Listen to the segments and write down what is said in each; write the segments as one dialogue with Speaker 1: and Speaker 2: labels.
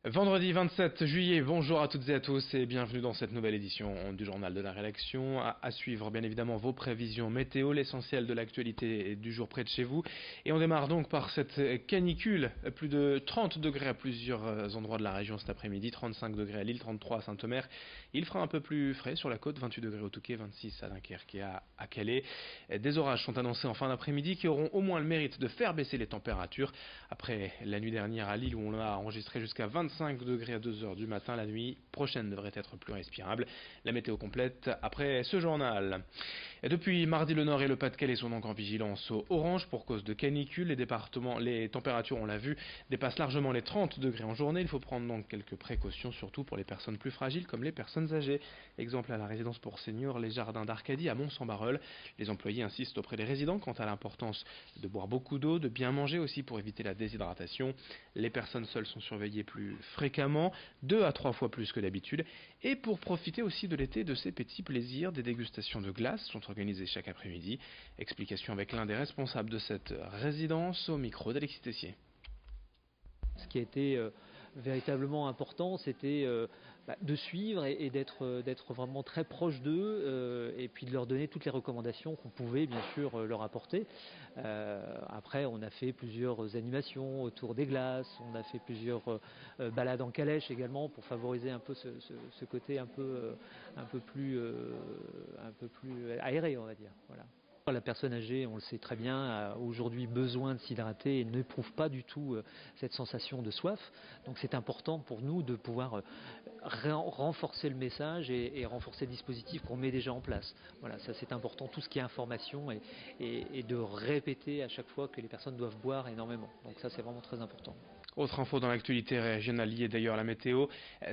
Speaker 1: Vendredi 27 juillet, bonjour à toutes et à tous et bienvenue dans cette nouvelle édition du journal de la rédaction. À suivre bien évidemment vos prévisions météo, l'essentiel de l'actualité du jour près de chez vous. Et on démarre donc par cette canicule, plus de 30 degrés à plusieurs endroits de la région cet après-midi, 35 degrés à Lille, 33 à Saint-Omer. Il fera un peu plus frais sur la côte, 28 degrés au Touquet, 26 à Dunkerque et à Calais. Des orages sont annoncés en fin d'après-midi qui auront au moins le mérite de faire baisser les températures. Après la nuit dernière à Lille où on a enregistré jusqu'à 25 degrés à 2h du matin, la nuit prochaine devrait être plus respirable. La météo complète après ce journal. Et depuis mardi, le Nord et le Pas-de-Calais sont donc en vigilance orange pour cause de canicule. Les températures, on l'a vu, dépassent largement les 30 degrés en journée. Il faut prendre donc quelques précautions, surtout pour les personnes plus fragiles comme les personnes âgées. Exemple à la résidence pour seniors, les jardins d'Arcadie à Mont-Saint-Barreul. Les employés insistent auprès des résidents quant à l'importance de boire beaucoup d'eau, de bien manger aussi pour éviter la déshydratation. Les personnes seules sont surveillées plus fréquemment, 2 à 3 fois plus que d'habitude, et pour profiter aussi de l'été de ces petits plaisirs, des dégustations de glace sont organisées chaque après-midi. Explication avec l'un des responsables de cette résidence au micro d'Alexis Tessier.
Speaker 2: Ce qui a été véritablement important, c'était de suivre et d'être vraiment très proche d'eux et puis de leur donner toutes les recommandations qu'on pouvait bien sûr leur apporter. Après, on a fait plusieurs animations autour des glaces, on a fait plusieurs balades en calèche également pour favoriser un peu ce côté un peu plus aéré, on va dire. Voilà. La personne âgée, on le sait très bien, a aujourd'hui besoin de s'hydrater et n'éprouve pas du tout cette sensation de soif. Donc c'est important pour nous de pouvoir renforcer le message et renforcer le dispositif qu'on met déjà en place. Voilà, ça c'est important, tout ce qui est information et de répéter à chaque fois que les personnes doivent boire énormément. Donc ça c'est vraiment très important.
Speaker 1: Autre info dans l'actualité régionale liée d'ailleurs à la météo,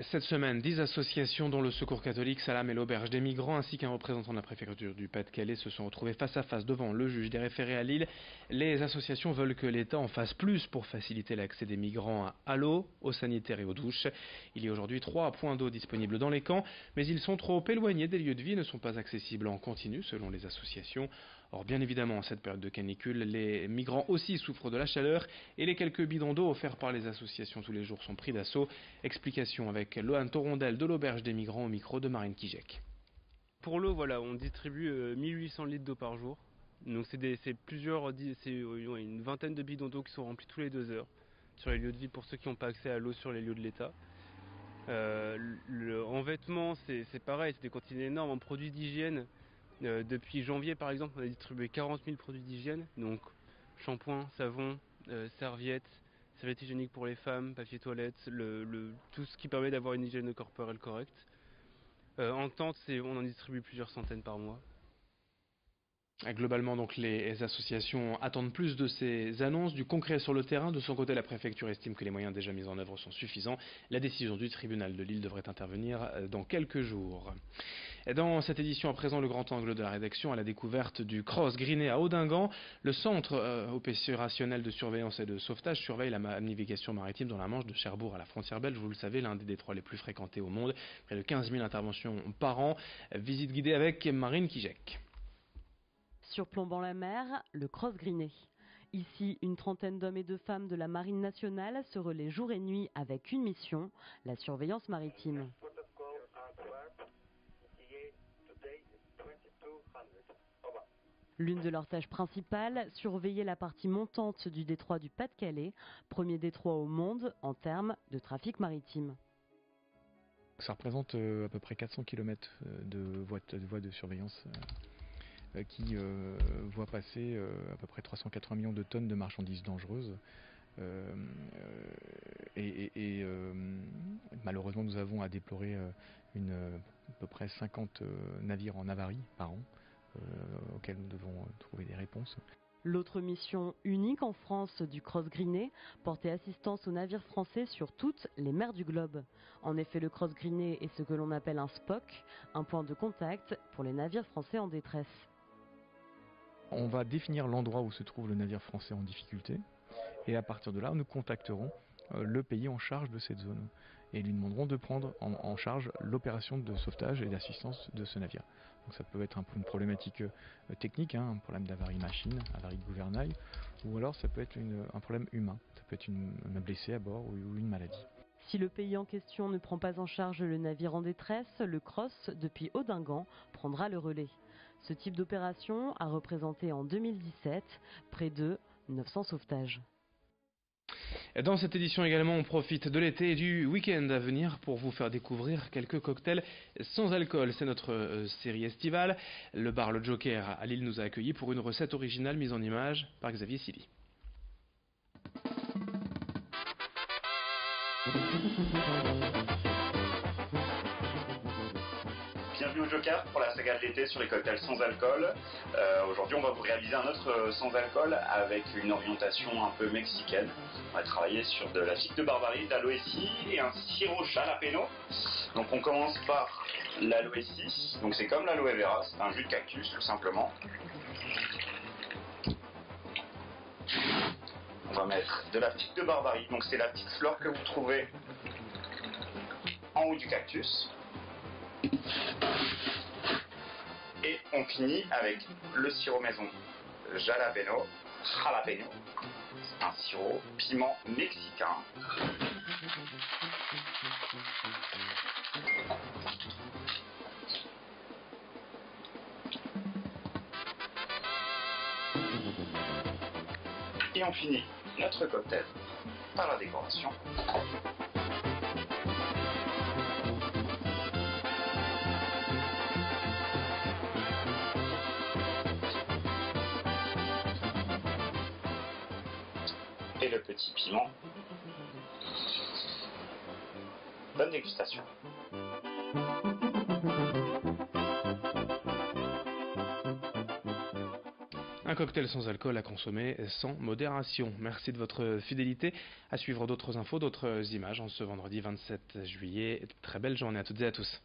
Speaker 1: cette semaine 10 associations dont le Secours catholique, Salam et l'Auberge des migrants ainsi qu'un représentant de la préfecture du Pas-de-Calais se sont retrouvés face à face devant le juge des référés à Lille. Les associations veulent que l'État en fasse plus pour faciliter l'accès des migrants à l'eau, aux sanitaires et aux douches. Il y a aujourd'hui 3 points d'eau disponibles dans les camps, mais ils sont trop éloignés des lieux de vie et ne sont pas accessibles en continu selon les associations. Or bien évidemment en cette période de canicule, les migrants aussi souffrent de la chaleur et les quelques bidons d'eau offerts par les associations tous les jours sont pris d'assaut. Explication avec Lohan Torondel de l'Auberge des migrants au micro de Marine Kijek.
Speaker 3: Pour l'eau, voilà, on distribue 1800 litres d'eau par jour. Donc c'est une vingtaine de bidons d'eau qui sont remplis tous les 2 heures sur les lieux de vie pour ceux qui n'ont pas accès à l'eau sur les lieux de l'État. En vêtements, c'est pareil, c'est des quantités énormes. En produits d'hygiène, depuis janvier par exemple, on a distribué 40 000 produits d'hygiène, donc shampoing, savon, serviettes hygiéniques pour les femmes, papier toilette, tout ce qui permet d'avoir une hygiène corporelle correcte. En tente, on en distribue plusieurs centaines par mois.
Speaker 1: Globalement, donc, les associations attendent plus de ces annonces, du concret sur le terrain. De son côté, la préfecture estime que les moyens déjà mis en œuvre sont suffisants. La décision du tribunal de Lille devrait intervenir dans quelques jours. Et dans cette édition, à présent, le grand angle de la rédaction à la découverte du Cross Griné à Audingan. Le centre opérationnel de surveillance et de sauvetage surveille la navigation maritime dans la Manche de Cherbourg à la frontière belge. Vous le savez, l'un des détroits les plus fréquentés au monde. Près de 15 000 interventions par an. Visite guidée avec Marine Kijek.
Speaker 4: Surplombant la mer, le Cross Griné. Ici, une trentaine d'hommes et de femmes de la Marine nationale se relaient jour et nuit avec une mission, la surveillance maritime. L'une de leurs tâches principales, surveiller la partie montante du détroit du Pas-de-Calais, premier détroit au monde en termes de trafic maritime.
Speaker 5: Ça représente à peu près 400 km de voies de surveillance qui voit passer à peu près 380 millions de tonnes de marchandises dangereuses. Malheureusement, nous avons à déplorer à peu près 50 navires en avarie par an, auxquels nous devons trouver des réponses.
Speaker 4: L'autre mission unique en France du Cross Griné, porter assistance aux navires français sur toutes les mers du globe. En effet, le Cross Griné est ce que l'on appelle un SPOC, un point de contact pour les navires français en détresse.
Speaker 5: On va définir l'endroit où se trouve le navire français en difficulté et à partir de là, nous contacterons le pays en charge de cette zone et lui demanderons de prendre en charge l'opération de sauvetage et d'assistance de ce navire. Donc ça peut être une problématique technique, un problème d'avarie machine, avarie de gouvernail, ou alors ça peut être un problème humain, ça peut être un blessé à bord ou une maladie.
Speaker 4: Si le pays en question ne prend pas en charge le navire en détresse, le CROSS, depuis Audingan, prendra le relais. Ce type d'opération a représenté en 2017 près de 900 sauvetages.
Speaker 1: Dans cette édition également, on profite de l'été et du week-end à venir pour vous faire découvrir quelques cocktails sans alcool. C'est notre série estivale. Le bar Le Joker à Lille nous a accueillis pour une recette originale mise en image par Xavier Silly.
Speaker 6: Bienvenue au Joker pour la saga de l'été sur les cocktails sans alcool. Aujourd'hui, on va vous réaliser un autre sans alcool avec une orientation un peu mexicaine. On va travailler sur de la figue de Barbarie, d'aloécie et un sirop jalapeno. Donc on commence par l'aloécie. Donc c'est comme l'aloe vera, c'est un jus de cactus tout simplement. On va mettre de la figue de Barbarie. Donc c'est la petite fleur que vous trouvez en haut du cactus. Et on finit avec le sirop maison jalapeno. C'est un sirop piment mexicain. Et on finit notre cocktail par la décoration. Et le petit piment. Bonne dégustation.
Speaker 1: Un cocktail sans alcool à consommer sans modération. Merci de votre fidélité. À suivre d'autres infos, d'autres images en ce vendredi 27 juillet. Très belle journée à toutes et à tous.